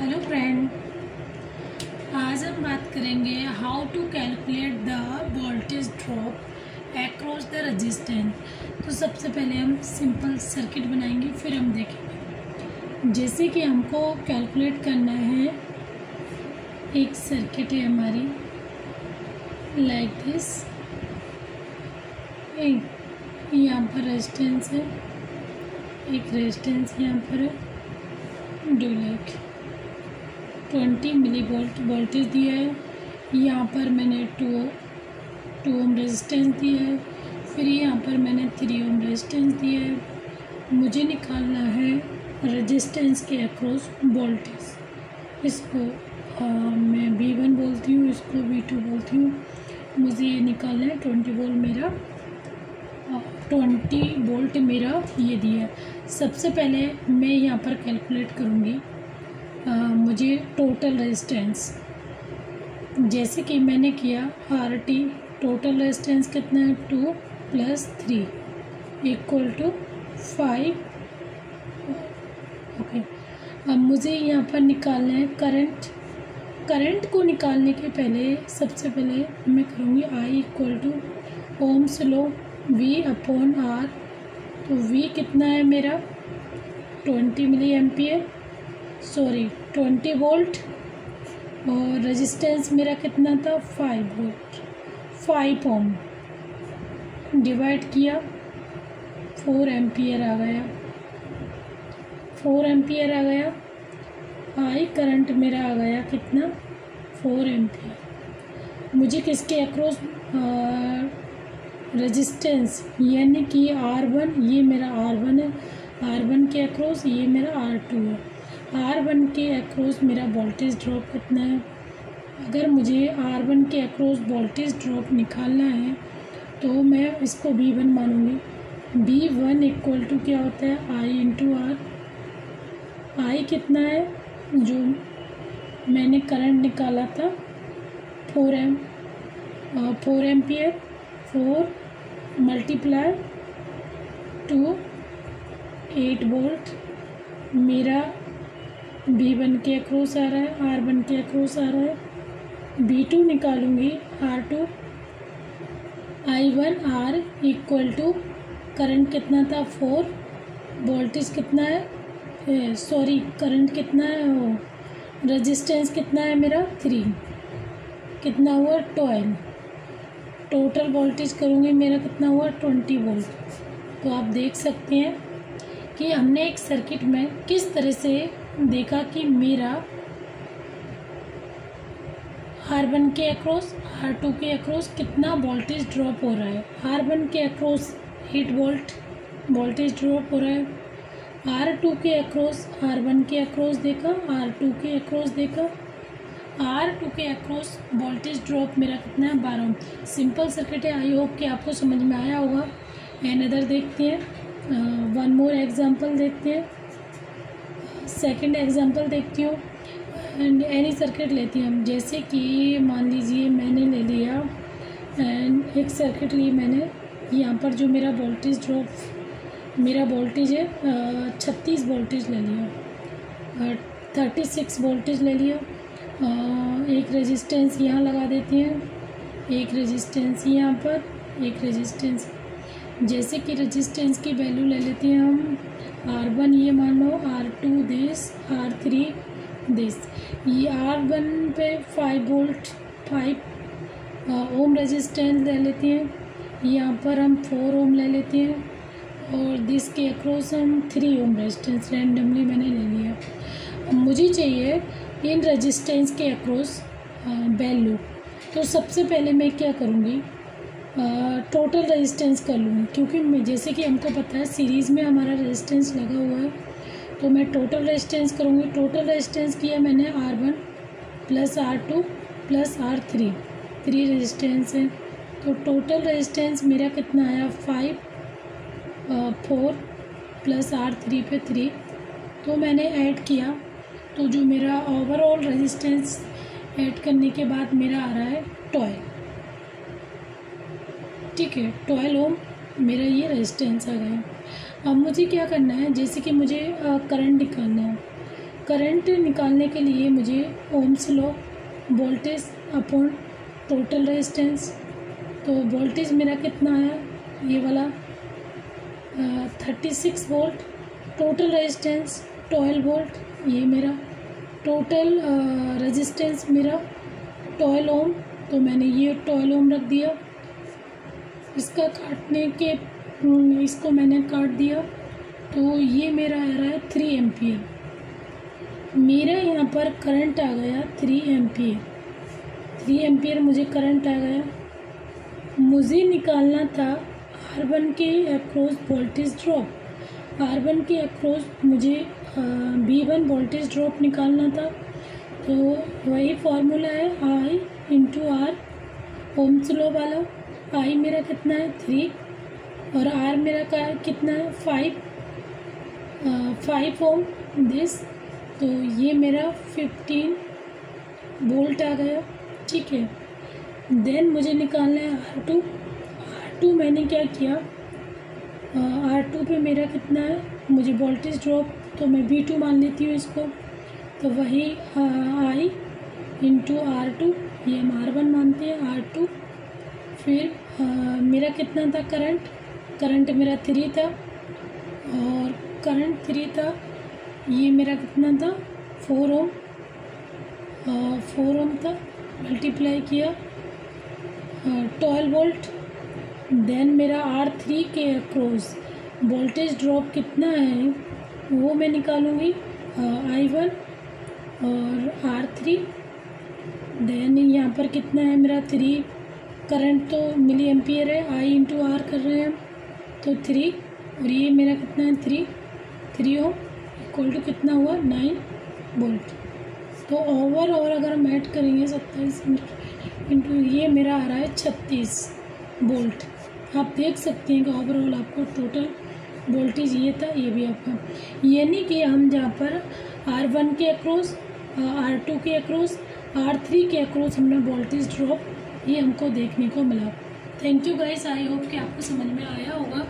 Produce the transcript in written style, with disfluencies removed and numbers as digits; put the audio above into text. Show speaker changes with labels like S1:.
S1: Hello friend, आज हम बात करेंगे how to calculate the voltage drop across the resistance. तो सबसे पहले हम सिंपल सर्किट बनाएंगे, फिर हम देखेंगे। जैसे कि हमको कैलकुलेट करना है, एक सर्किट है हमारी लाइक दिस, यहाँ पर रेजिस्टेंस है, एक रेजिस्टेंस यहाँ पर है, 2 लाख 20 मिली वोल्ट वोल्टेज दिया है। यहाँ पर मैंने 2 ओम रेजिस्टेंस दिया है, फिर यहाँ पर मैंने 3 ओम रेजिस्टेंस दिया है। मुझे निकालना है रेजिस्टेंस के अक्रॉस वोल्टेज। इसको मैं V1 बोलती हूँ, इसको V2 बोलती हूँ। मुझे ये निकालना है 20 वोल्ट मेरा ये दिया है। सबसे पहले मैं यहाँ पर कैलकुलेट करूँगी मुझे टोटल रेजिस्टेंस। जैसे कि मैंने किया RT, टोटल रेजिस्टेंस कितना है 2 + 3 = 5। ओके, अब मुझे यहाँ पर निकालना है करंट को निकालने के पहले सबसे पहले मैं करूँगी I = ओम्स लॉ V/R। तो V कितना है मेरा 20 मिली एम्पियर, 20 वोल्ट, और रेजिस्टेंस मेरा कितना था 5 वोल्ट, 5 ओम, डिवाइड किया 4 एम्पियर आ गया, 4 एम्पियर आ गया। I करंट मेरा आ गया कितना 4 एम्पियर। मुझे किसके अक्रॉस रेजिस्टेंस यानी कि R1, ये मेरा R1 है, R1 के अक्रॉस ये मेरा R2 है। R1 के अक्रॉस मेरा वोल्टेज ड्रॉप कितना है? अगर मुझे R1 के अक्रॉस वोल्टेज ड्रॉप निकालना है तो मैं इसको V1 मानूंगी। V1 = क्या होता है I × R। I कितना है जो मैंने करंट निकाला था 4 एम्पियर, 4 × 2 8 वोल्ट मेरा V1 के अक्रॉस आ रहा है, R1 के अक्रॉस आ रहा है। V2 निकालूंगी R2, I1 R = current कितना था 4, वोल्टेज कितना है करंट कितना है, रेजिस्टेंस कितना है मेरा 3, कितना हुआ 12। टोटल वोल्टेज करूँगी मेरा कितना हुआ 20 वोल्ट। तो आप देख सकते हैं कि हमने एक सर्किट में किस तरह से देखा कि मेरा R1 के अक्रॉस, R2 के अक्रॉस कितना वोल्टेज ड्रॉप हो रहा है। R1 के अक्रॉस 8 वोल्ट वोल्टेज ड्रॉप हो रहा है, R2 के अक्रॉस, R1 के अक्रॉस देखा, R2 के अक्रॉस देखा, R2 के अक्रॉस वोल्टेज ड्रॉप मेरा कितना है 12 ओम। सिंपल सर्किट है, आई होप कि आपको समझ में आया होगा। अनदर देखते हैं, वन मोर एग्जांपल देखते हैं, सेकंड एग्जांपल देखती हूँ। एंड एनी सर्किट लेती हैं हम, जैसे कि मान लीजिए मैंने ले लिया एंड एक सर्किट ली मैंने। यहाँ पर जो मेरा वोल्टेज ड्रॉप, मेरा वोल्टेज है 36 वोल्टेज ले लिया, 36 वोल्टेज ले लिया। एक रेजिस्टेंस यहाँ लगा देते हैं, एक रेजिस्टेंस यहाँ पर, एक रेजिस्टेंस। जैसे कि रेजिस्टेंस की वैल्यू ले लेते हैं हम R1 ये मान लो, R2 दिस, R3 दिस। ये R1 पे 5 वोल्ट 5 ओम रेजिस्टेंस ले लेते हैं, यहाँ पर हम 4 ओम ले लेते हैं, और दिस के अक्रॉस हम 3 ओम रेजिस्टेंस रैंडमली मैंने ले लिया। अब मुझे चाहिए इन रेजिस्टेंस के अक्रॉस वैल्यू। तो सबसे पहले मैं क्या करूँगी, टोटल रेजिस्टेंस कर लूँगी, क्योंकि मैं जैसे कि हमको पता है सीरीज़ में हमारा रेजिस्टेंस लगा हुआ है। तो मैं टोटल रेजिस्टेंस करूँगी। टोटल रेजिस्टेंस किया मैंने R1 + R2 + R3, 3 रेजिस्टेंस है। तो टोटल रेजिस्टेंस मेरा कितना आया 5, 4 + R3 पे 3। तो मैंने ऐड किया, तो जो मेरा ओवरऑल रेजिस्टेंस ऐड करने के बाद मेरा आ रहा है 12। ठीक है, 12 ओम मेरा ये रेजिस्टेंस आ गया। अब मुझे क्या करना है, जैसे कि मुझे करंट निकालना है। करंट निकालने के लिए मुझे Ohm's law, voltage upon total resistance. तो वोल्टेज मेरा कितना है, ये वाला 36 वोल्ट, टोटल रेजिस्टेंस 12 वोल्ट, ये मेरा टोटल रेजिस्टेंस मेरा 12 ओम, तो मैंने ये 12 ओम रख दिया। इसका काटने के इसको मैंने काट दिया, तो ये मेरा आ रहा है 3 एम्पियर। मेरा यहाँ पर करंट आ गया 3 एम्पियर। 3 एम्पियर मुझे करंट आ गया। मुझे निकालना था R1 के अक्रॉस वोल्टेज ड्रॉप। R1 के अक्रॉस मुझे V1 वोल्टेज ड्रॉप निकालना था, तो वही फार्मूला है I into R, Ohm's law वाला। I मेरा कितना है 3 और R मेरा का कितना है 5 ओम दिस, तो ये मेरा 15 वोल्ट आ गया। ठीक है, देन मुझे निकालना है R2 मैंने क्या किया, R2 पे मेरा कितना है, मुझे वोल्टेज ड्रॉप तो मैं V2 मान लेती हूँ इसको, तो वही I इंटू R2, ये हम R1 मानते हैं, R2। फिर मेरा कितना था करंट मेरा 3 था, और करंट 3 था, ये मेरा कितना था 4 ओम, 4 ओम था, मल्टीप्लाई किया 12 वोल्ट। देन मेरा R3 के अक्रॉस वोल्टेज ड्रॉप कितना है वो मैं निकालूंगी, I1 और R3। देन यहाँ पर कितना है मेरा 3, करंट तो मिली एम्पियर है, I इंटू R कर रहे हैं हम, तो 3, और ये मेरा कितना है 3 ओम इक्वल टू कितना हुआ 9 वोल्ट। तो ओवरऑल अगर हम ऐड करेंगे 27 इंटू ये मेरा आ रहा है 36 वोल्ट। आप देख सकते हैं कि ओवरऑल आपको टोटल वोल्टेज ये था, ये भी आपका, यानी कि हम जहाँ पर R1 के अक्रॉस, R2 के अक्रॉस, R3 के अक्रॉस हमने वोल्टेज ड्रॉप ये हमको देखने को मिला। Thank you guys, I hope कि आपको समझ में आया होगा।